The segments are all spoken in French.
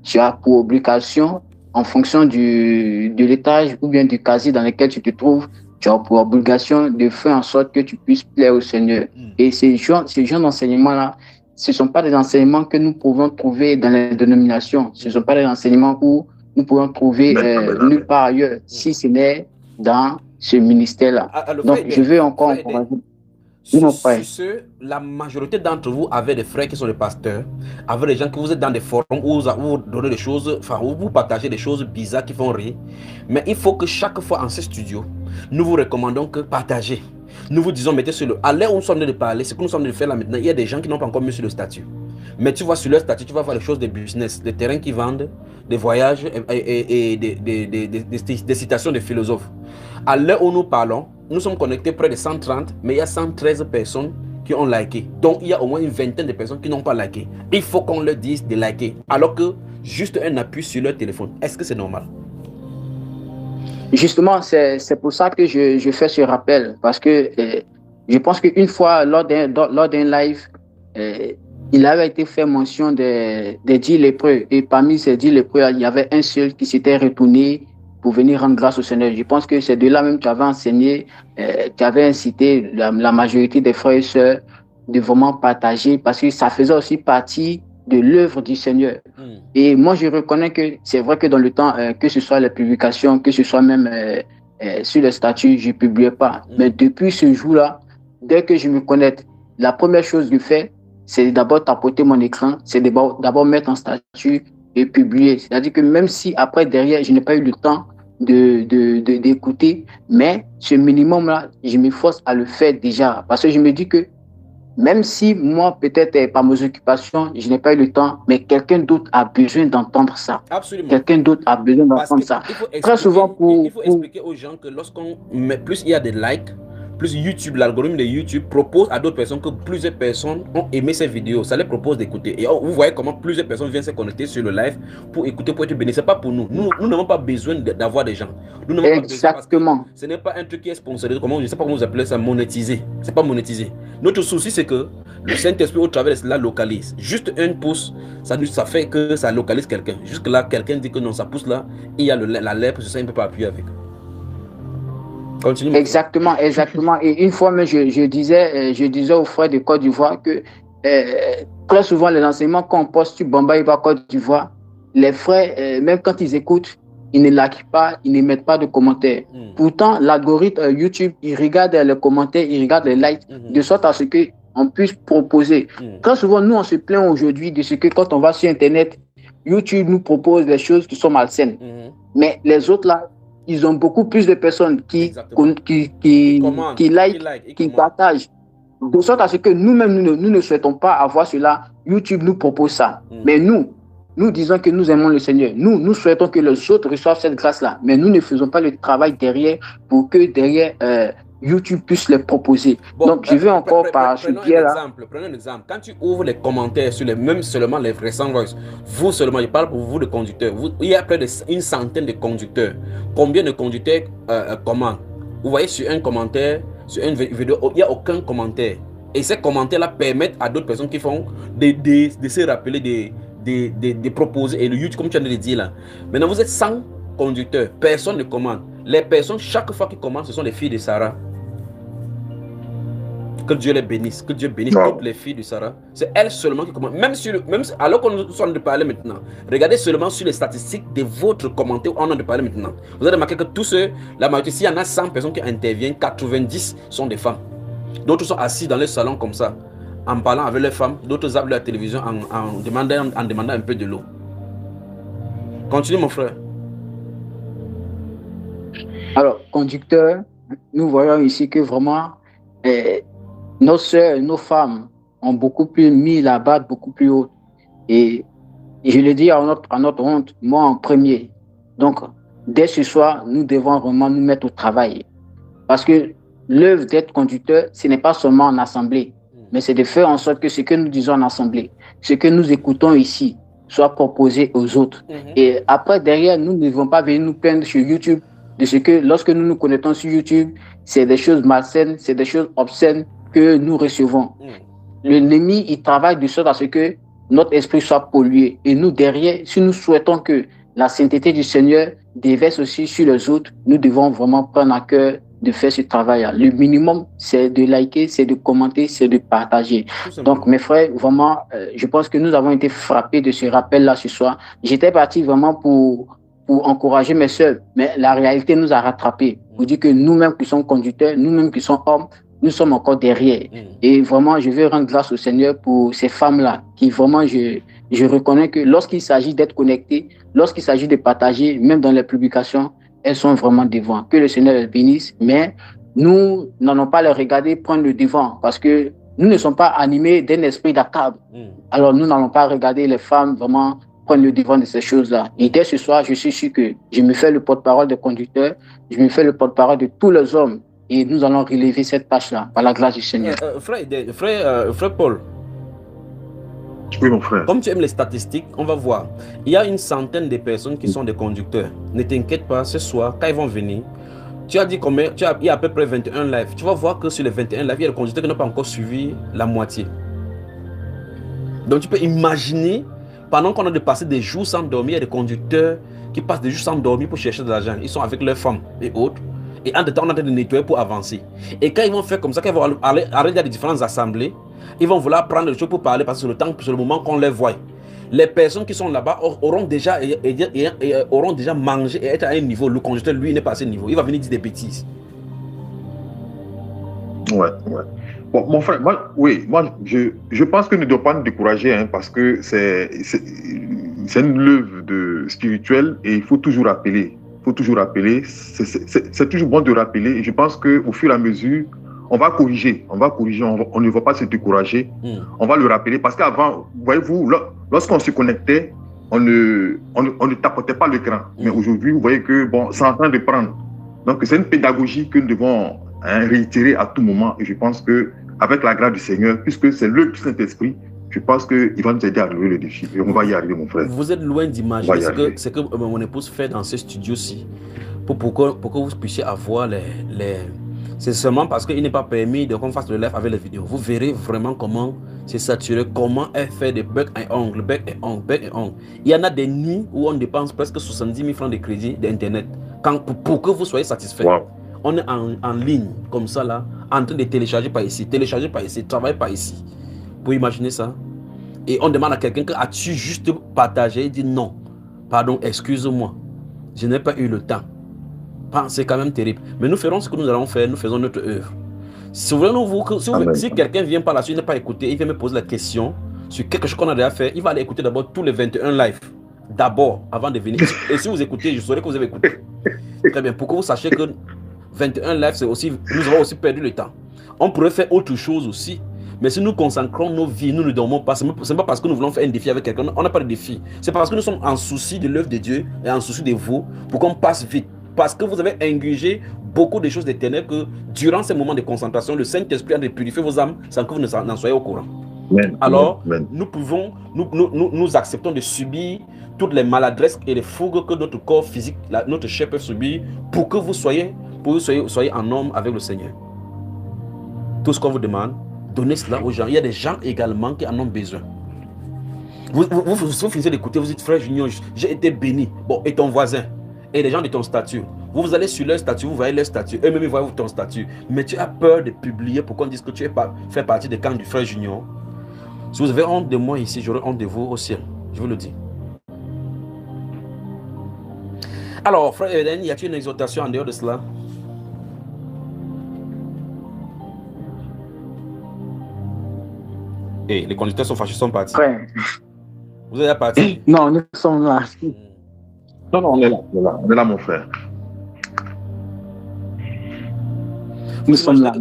tu as pour obligation, en fonction de l'étage ou bien du casier dans lequel tu te trouves, tu as pour obligation de faire en sorte que tu puisses plaire au Seigneur. Et ces genres d'enseignements-là, ce ne sont pas des enseignements que nous pouvons trouver dans les dénominations. Ce ne sont pas des enseignements où nous pouvons trouver nulle part ailleurs, si ce n'est dans ce ministère-là. Donc, je veux encore encourager. Sur ce, la majorité d'entre vous avez des frères qui sont des pasteurs, avec des gens que vous êtes dans des forums où vous donnez des choses, enfin, où vous partagez des choses bizarres qui font rire. Mais il faut que chaque fois en ce studio, nous vous recommandons que partagez. Nous vous disons, mettez sur le... À l'heure où nous sommes de parler, ce que nous sommes de faire là maintenant, il y a des gens qui n'ont pas encore mis sur le statut. Mais tu vois, sur leur statut, tu vas voir les choses des business, des terrains qui vendent, des voyages et des citations de philosophes. À l'heure où nous parlons, nous sommes connectés près de 130, mais il y a 113 personnes qui ont liké. Donc, il y a au moins une vingtaine de personnes qui n'ont pas liké. Il faut qu'on leur dise de liker, alors que juste un appui sur leur téléphone. Est-ce que c'est normal? Justement, c'est pour ça que je fais ce rappel, parce que je pense qu'une fois, lors d'un live, il avait été fait mention des 10 lépreux, et parmi ces 10 lépreux, il y avait un seul qui s'était retourné pour venir rendre grâce au Seigneur. Je pense que c'est de là même que tu avais enseigné, tu avais incité la majorité des frères et sœurs de vraiment partager, parce que ça faisait aussi partie de l'œuvre du Seigneur. Et moi, je reconnais que c'est vrai que dans le temps, que ce soit les publications, que ce soit même sur les statuts, je ne publiais pas. Mais depuis ce jour-là, dès que je me connecte, la première chose que je fais, c'est d'abord tapoter mon écran, c'est d'abord mettre en statut et publier. C'est-à-dire que même si après, derrière, je n'ai pas eu le temps d'écouter, mais ce minimum-là, je m'efforce à le faire déjà. Parce que je me dis que même si moi, peut-être par mes occupations, je n'ai pas eu le temps, mais quelqu'un d'autre a besoin d'entendre ça. Absolument. Quelqu'un d'autre a besoin d'entendre ça. Très souvent, il faut expliquer aux gens que lorsqu'on met plus il y a des likes, plus YouTube, l'algorithme de YouTube propose à d'autres personnes que plusieurs personnes ont aimé ces vidéos. Ça les propose d'écouter. Et vous voyez comment plusieurs personnes viennent se connecter sur le live pour écouter, pour être bénis. Ce n'est pas pour nous. Nous n'avons pas besoin d'avoir des gens. Nous n'avons pas besoin parce que ce n'est pas un truc qui est sponsorisé. Je ne sais pas comment vous appelez ça, monétisé. Ce n'est pas monétisé. Notre souci, c'est que le Saint-Esprit, au travers de cela, localise. Juste un pouce, ça fait que ça localise quelqu'un. Jusque là, quelqu'un dit que non, ça pousse là, il y a la lèpre, ça, il ne peut pas appuyer avec. Continue. Exactement. Et une fois, même, je disais aux frères de Côte d'Ivoire que très souvent, les enseignements qu'on poste sur Bamba Iba Côte d'Ivoire, les frères, même quand ils écoutent, ils ne likent pas, ils ne mettent pas de commentaires. Pourtant, l'algorithme YouTube, il regarde les commentaires, il regarde les likes, de sorte à ce qu'on puisse proposer. Très souvent, nous, on se plaint aujourd'hui de ce que quand on va sur Internet, YouTube nous propose des choses qui sont malsaines. Mais les autres, là, ils ont beaucoup plus de personnes qui like, qui partagent. De sorte à ce que nous-mêmes, nous ne souhaitons pas avoir cela. YouTube nous propose ça. Mais nous disons que nous aimons le Seigneur. Nous souhaitons que les autres reçoivent cette grâce-là. Mais nous ne faisons pas le travail derrière pour que derrière YouTube puisse les proposer. Bon, donc, je vais encore par ce biais-là. Prenons un exemple. Quand tu ouvres les commentaires sur même seulement les récents voice, vous seulement, je parle pour vous de conducteurs. Il y a près d'une centaine de conducteurs. Combien de conducteurs commentent? Vous voyez sur un commentaire, sur une vidéo, il n'y a aucun commentaire. Et ces commentaires-là permettent à d'autres personnes qui font de se rappeler de proposer. Et le YouTube, comme tu viens de le dire là. Maintenant, vous êtes 100 conducteurs. Personne ne commande. Les personnes, chaque fois qu'ils commandent, ce sont les filles de Sarah. Que Dieu les bénisse. Que Dieu bénisse toutes les filles de Sarah. C'est elles seulement qui commandent. Même alors qu'on nous sommes de parler maintenant, regardez seulement sur les statistiques de votre commentaire, on en de parler maintenant. Vous avez remarqué que tous ceux, la majorité, s'il y en a 100 personnes qui interviennent, 90 sont des femmes. D'autres sont assis dans les salons comme ça, en parlant avec les femmes. D'autres zappent la télévision en demandant un peu de l'eau. Continue, mon frère. Alors, conducteur, nous voyons ici que vraiment nos sœurs, nos femmes ont beaucoup plus mis la barre beaucoup plus haute. Et je le dis à notre honte, moi en premier. Donc, dès ce soir, nous devons vraiment nous mettre au travail. Parce que l'œuvre d'être conducteur, ce n'est pas seulement en assemblée, mais c'est de faire en sorte que ce que nous disons en assemblée, ce que nous écoutons ici, soit proposé aux autres. Et après, derrière, nous ne devons pas venir nous plaindre sur YouTube de ce que, lorsque nous nous connectons sur YouTube, c'est des choses malsaines, c'est des choses obscènes que nous recevons. L'ennemi, il travaille de sorte à ce que notre esprit soit pollué. Et nous, derrière, si nous souhaitons que la sainteté du Seigneur déverse aussi sur les autres, nous devons vraiment prendre à cœur de faire ce travail-là. Le minimum, c'est de liker, c'est de commenter, c'est de partager. Donc, mes frères, vraiment, je pense que nous avons été frappés de ce rappel-là ce soir. J'étais parti vraiment pour encourager mes soeurs, mais la réalité nous a rattrapés. Pour dire que nous-mêmes qui sommes conducteurs, nous-mêmes qui sommes hommes, nous sommes encore derrière. Et vraiment, je veux rendre grâce au Seigneur pour ces femmes-là, qui vraiment, je reconnais que lorsqu'il s'agit d'être connectés, lorsqu'il s'agit de partager, même dans les publications, elles sont vraiment devant. Que le Seigneur les bénisse, mais nous n'allons pas les regarder prendre le devant, parce que nous ne sommes pas animés d'un esprit d'accable. Alors, nous n'allons pas regarder les femmes vraiment prendre le devant de ces choses-là. Et dès ce soir, je suis sûr que je me fais le porte-parole des conducteurs, je me fais le porte-parole de tous les hommes, et nous allons relever cette tâche-là par la grâce du Seigneur. Frère Paul, oui, mon frère. Comme tu aimes les statistiques, on va voir. Il y a une centaine de personnes qui sont des conducteurs. Ne t'inquiète pas, ce soir, quand ils vont venir, tu as dit combien, il y a à peu près 21 lives. Tu vas voir que sur les 21 lives, il y a des conducteurs qui n'ont pas encore suivi la moitié. Donc tu peux imaginer, pendant qu'on a de passer des jours sans dormir, il y a des conducteurs qui passent des jours sans dormir pour chercher de l'argent. Ils sont avec leurs femmes et autres. Et en temps, on a de nettoyer pour avancer. Et quand ils vont faire comme ça, quand ils vont aller à des différentes assemblées, ils vont vouloir prendre des choses pour parler parce que c'est le moment qu'on les voit. Les personnes qui sont là-bas auront déjà mangé et être à un niveau. Le conducteur, lui, n'est pas à ce niveau. Il va venir dire des bêtises. Ouais. Bon, mon frère, moi, je pense que nous ne devons pas nous décourager, hein, parce que c'est une œuvre spirituelle et il faut toujours rappeler. C'est toujours bon de rappeler. Et je pense qu'au fur et à mesure, on va corriger, on ne va pas se décourager, on va le rappeler. Parce qu'avant, voyez-vous, lorsqu'on se connectait, on ne tapotait pas l'écran. Mais aujourd'hui, vous voyez que c'est en train de prendre. Donc, c'est une pédagogie que nous devons réitérer à tout moment. Et je pense qu'avec la grâce du Seigneur, puisque c'est le Saint-Esprit, je pense qu'il va nous aider à relever le défi. Et on va y arriver, mon frère. Vous êtes loin d'imaginer ce que mon épouse fait dans ce studio-ci. Pour que vous puissiez avoir les... C'est seulement parce qu'il n'est pas permis qu'on fasse le live avec les vidéos. Vous verrez vraiment comment c'est saturé, comment elle fait des bec et ongles. Il y en a des nuits où on dépense presque 70 000 francs de crédit d'Internet pour que vous soyez satisfait. Wow. On est en ligne, comme ça, là, en train de télécharger par ici, travailler par ici. Vous imaginez ça? Et on demande à quelqu'un que as-tu juste partagé? Il dit non. Pardon, excuse-moi. Je n'ai pas eu le temps. C'est quand même terrible. Mais nous ferons ce que nous allons faire, nous faisons notre œuvre. Souvenez-vous que si quelqu'un vient par la suite, il n'a pas écouté, il vient me poser la question sur quelque chose qu'on a déjà fait, il va aller écouter d'abord tous les 21 lives. D'abord, avant de venir. Et si vous écoutez, je saurai que vous avez écouté. Très bien. Pour que vous sachiez que 21 lives, c'est aussi, nous avons aussi perdu le temps. On pourrait faire autre chose aussi. Mais si nous consacrons nos vies, nous ne dormons pas. Ce n'est pas parce que nous voulons faire un défi avec quelqu'un. On n'a pas de défi. C'est parce que nous sommes en souci de l'œuvre de Dieu et en souci de vous pour qu'on passe vite. Parce que vous avez ingurgité beaucoup de choses des ténèbres que durant ces moments de concentration, le Saint-Esprit a de purifier vos âmes sans que vous n'en soyez au courant. Alors, nous acceptons de subir toutes les maladresses et les fougues que notre corps physique, notre chair peut subir pour que vous soyez en homme avec le Seigneur. Tout ce qu'on vous demande, donnez cela aux gens. Il y a des gens également qui en ont besoin. Vous finissez d'écouter, vous dites, frère Junior, j'ai été béni. Bon, et ton voisin, et les gens de ton statut. Vous allez sur leur statut, vous voyez leur statut, eux-mêmes ils voient ton statut. Mais tu as peur de publier pour qu'on dise que tu fais partie des camps du frère Junior. Si vous avez honte de moi ici, j'aurai honte de vous au ciel. Je vous le dis. Alors, frère Eden, y a-t-il une exhortation en dehors de cela? Et les conducteurs sont fâchés, sont partis. Ouais. Vous êtes partis? Non, nous sommes là. Non, on est là, mon frère. Nous sommes là.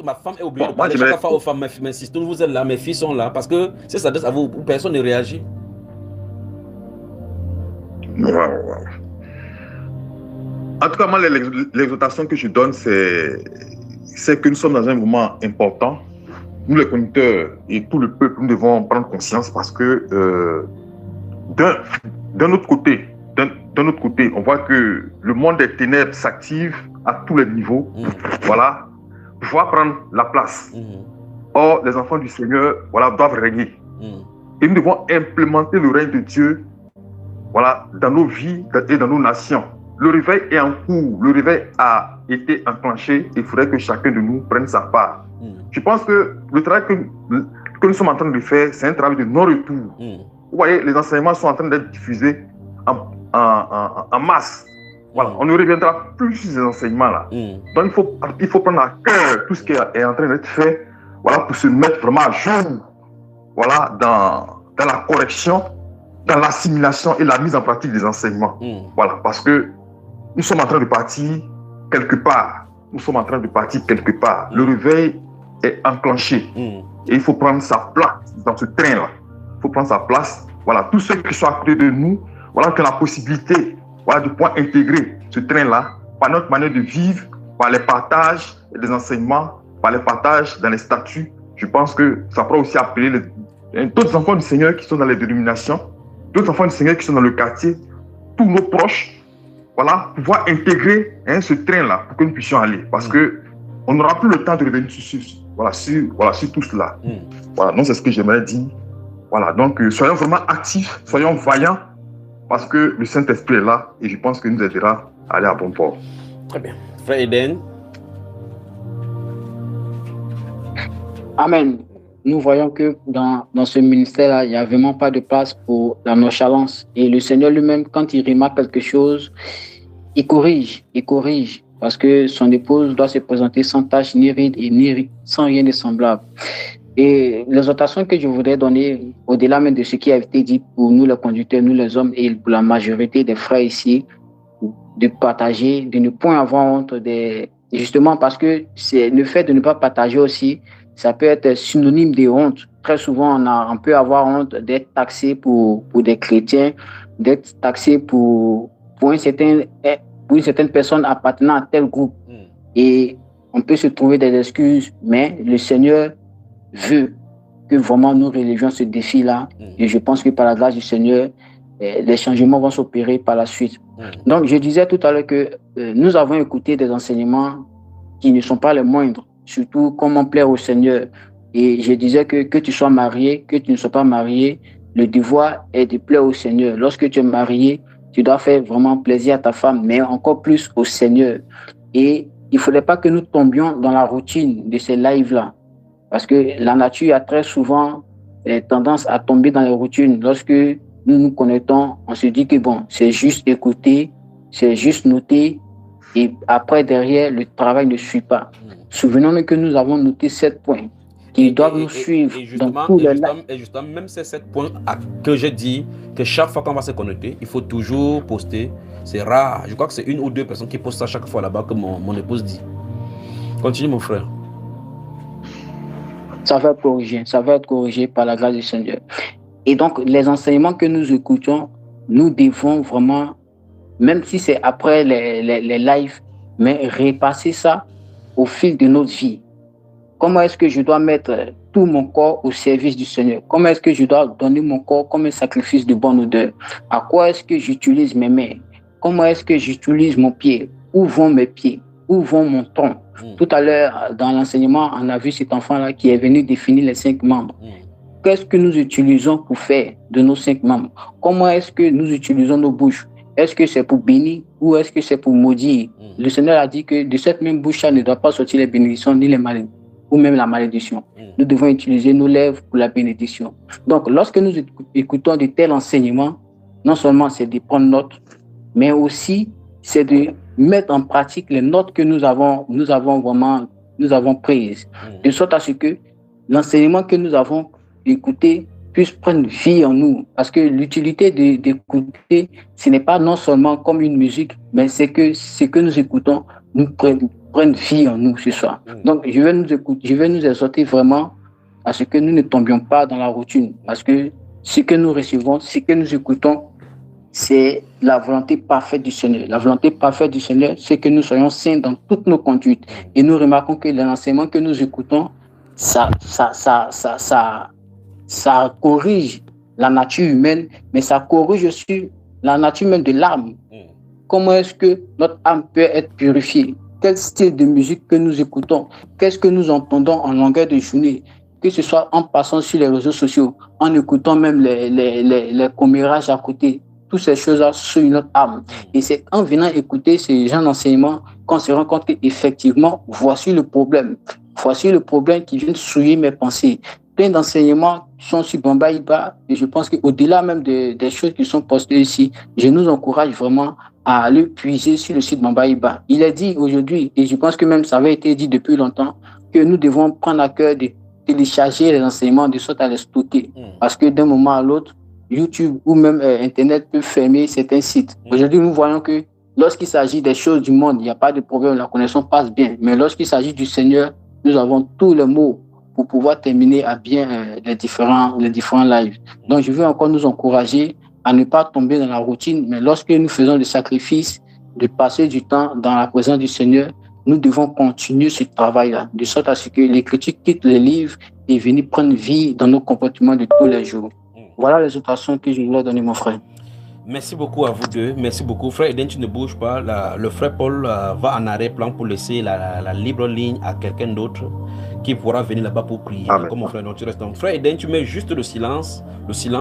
Ma femme est obligée de parler chaque fois aux femmes, mes sisters, vous êtes là, mes filles sont là, parce que c'est ça, à vous, personne ne réagit. Wow. En tout cas, moi, l'exhortation que je donne, c'est que nous sommes dans un moment important. Nous, les conducteurs et tout le peuple, nous devons prendre conscience parce que d'un autre côté, on voit que le monde des ténèbres s'active à tous les niveaux, voilà, pour pouvoir prendre la place. Or, les enfants du Seigneur, voilà, doivent régner. Et nous devons implémenter le règne de Dieu, voilà, dans nos vies et dans nos nations. Le réveil est en cours, le réveil a été enclenché. Il faudrait que chacun de nous prenne sa part. Je pense que le travail que nous sommes en train de faire, c'est un travail de non-retour. Vous voyez, les enseignements sont en train d'être diffusés en masse. Voilà, on ne reviendra plus sur ces enseignements-là. Donc, il faut prendre à cœur tout ce qui est en train d'être fait, voilà, pour se mettre vraiment à jour, voilà, dans la correction, dans l'assimilation et la mise en pratique des enseignements. Voilà, parce que nous sommes en train de partir quelque part. Nous sommes en train de partir quelque part. Le réveil est enclenché. Et il faut prendre sa place dans ce train-là. Il faut prendre sa place. Voilà, tous ceux qui sont à côté de nous, voilà, qui ont la possibilité, voilà, de pouvoir intégrer ce train-là par notre manière de vivre, par les partages des enseignements, par les partages dans les statuts. Je pense que ça pourra aussi appeler d'autres enfants du Seigneur qui sont dans les dénominations, d'autres enfants du Seigneur qui sont dans le quartier, tous nos proches, voilà, pouvoir intégrer ce train-là pour que nous puissions aller. Parce qu'on n'aura plus le temps de revenir sur tout cela. Voilà, donc c'est ce que j'aimerais dire. Voilà, donc soyons vraiment actifs, soyons vaillants, parce que le Saint-Esprit est là et je pense qu'il nous aidera à aller à bon port. Très bien. Frère Eden. Amen. Nous voyons que dans ce ministère-là, il n'y a vraiment pas de place pour la nonchalance. Et le Seigneur lui-même, quand il remarque quelque chose, il corrige. Parce que son épouse doit se présenter sans tache, ni ride et sans rien de semblable. Et l'exhortation que je voudrais donner, au-delà même de ce qui a été dit pour nous les conducteurs, nous les hommes et pour la majorité des frères ici, de partager, de ne point avoir honte, justement parce que c'est le fait de ne pas partager aussi, ça peut être synonyme de honte. Très souvent, on peut avoir honte d'être taxé pour des chrétiens, d'être taxé pour une certaine personne appartenant à tel groupe. Et on peut se trouver des excuses, mais le Seigneur veut que vraiment nous relevions ce défi-là. Et je pense que par la grâce du Seigneur, les changements vont s'opérer par la suite. Donc, je disais tout à l'heure que nous avons écouté des enseignements qui ne sont pas les moindres, surtout comment plaire au Seigneur. Et je disais que tu sois marié, que tu ne sois pas marié, le devoir est de plaire au Seigneur. Lorsque tu es marié, tu dois faire vraiment plaisir à ta femme, mais encore plus au Seigneur. Et il ne faudrait pas que nous tombions dans la routine de ces lives-là. Parce que la nature a très souvent tendance à tomber dans les routines. Lorsque nous nous connectons, on se dit que bon, c'est juste écouter, c'est juste noter, et après, derrière, le travail ne suit pas. Souvenons-nous que nous avons noté 7 points qui doivent nous suivre dans tous les lives. Et justement, même ces 7 points que j'ai dit, que chaque fois qu'on va se connecter, il faut toujours poster. C'est rare. Je crois que c'est 1 ou 2 personnes qui postent ça chaque fois là-bas que mon épouse dit. Continue, mon frère. Ça va être corrigé par la grâce du Seigneur. Et donc, les enseignements que nous écoutons, nous devons vraiment, même si c'est après les lives, mais repasser ça au fil de notre vie. Comment est-ce que je dois mettre tout mon corps au service du Seigneur? Comment est-ce que je dois donner mon corps comme un sacrifice de bonne odeur? À quoi est-ce que j'utilise mes mains? Comment est-ce que j'utilise mon pied? Où vont mes pieds? Où vont mon tronc? Tout à l'heure, dans l'enseignement, on a vu cet enfant-là qui est venu définir les 5 membres. Qu'est-ce que nous utilisons pour faire de nos 5 membres? Comment est-ce que nous utilisons nos bouches? Est-ce que c'est pour bénir ou est-ce que c'est pour maudire? Le Seigneur a dit que de cette même bouche-là ne doit pas sortir les bénédictions ni les malédictions, ou même la malédiction. Nous devons utiliser nos lèvres pour la bénédiction. Donc, lorsque nous écoutons de tels enseignements, non seulement c'est de prendre note, mais aussi c'est de mettre en pratique les notes que nous avons prises, de sorte à ce que l'enseignement que nous avons écouté puisse prendre vie en nous. Parce que l'utilité d'écouter, ce n'est pas non seulement comme une musique, mais c'est que ce que nous écoutons nous prenne vie en nous ce soir. Donc, je vais nous exhorter vraiment à ce que nous ne tombions pas dans la routine. Parce que ce que nous recevons, ce que nous écoutons, c'est la volonté parfaite du Seigneur. La volonté parfaite du Seigneur, c'est que nous soyons saints dans toutes nos conduites. Et nous remarquons que l'enseignement que nous écoutons, ça corrige la nature humaine, mais ça corrige aussi la nature humaine de l'âme. Comment est-ce que notre âme peut être purifiée? Quel style de musique que nous écoutons? Qu'est-ce que nous entendons en longueur de journée? que ce soit en passant sur les réseaux sociaux, en écoutant même les commérages à côté. Toutes ces choses-là sont une autre arme. Et c'est en venant écouter ces gens d'enseignement qu'on se rend compte qu'effectivement, voici le problème. Voici le problème qui vient de souiller mes pensées. Plein d'enseignements sont sur Bamba Iba et je pense qu'au-delà même des choses qui sont postées ici, je nous encourage vraiment à aller puiser sur le site Bamba Iba. Il est dit aujourd'hui, et je pense que même ça avait été dit depuis longtemps, que nous devons prendre à cœur de télécharger les enseignements de sorte à les stocker. Parce que d'un moment à l'autre, YouTube ou même Internet peut fermer certains sites. Aujourd'hui, nous voyons que lorsqu'il s'agit des choses du monde, il n'y a pas de problème, la connaissance passe bien. Mais lorsqu'il s'agit du Seigneur, nous avons tous les mots pour pouvoir terminer à bien les différents lives. Donc, je veux encore nous encourager à ne pas tomber dans la routine, mais lorsque nous faisons le sacrifice de passer du temps dans la présence du Seigneur, nous devons continuer ce travail-là, de sorte à ce que l'Écriture quitte les livres et vienne prendre vie dans nos comportements de tous les jours. Voilà les exhortations que je voulais donner, mon frère. Merci beaucoup à vous deux. Merci beaucoup. Frère Eden, tu ne bouges pas. Le frère Paul va en arrière-plan pour laisser la libre ligne à quelqu'un d'autre qui pourra venir là-bas pour prier. Comme mon frère, non, tu restes. Frère Eden, tu mets juste le silence. Le silence.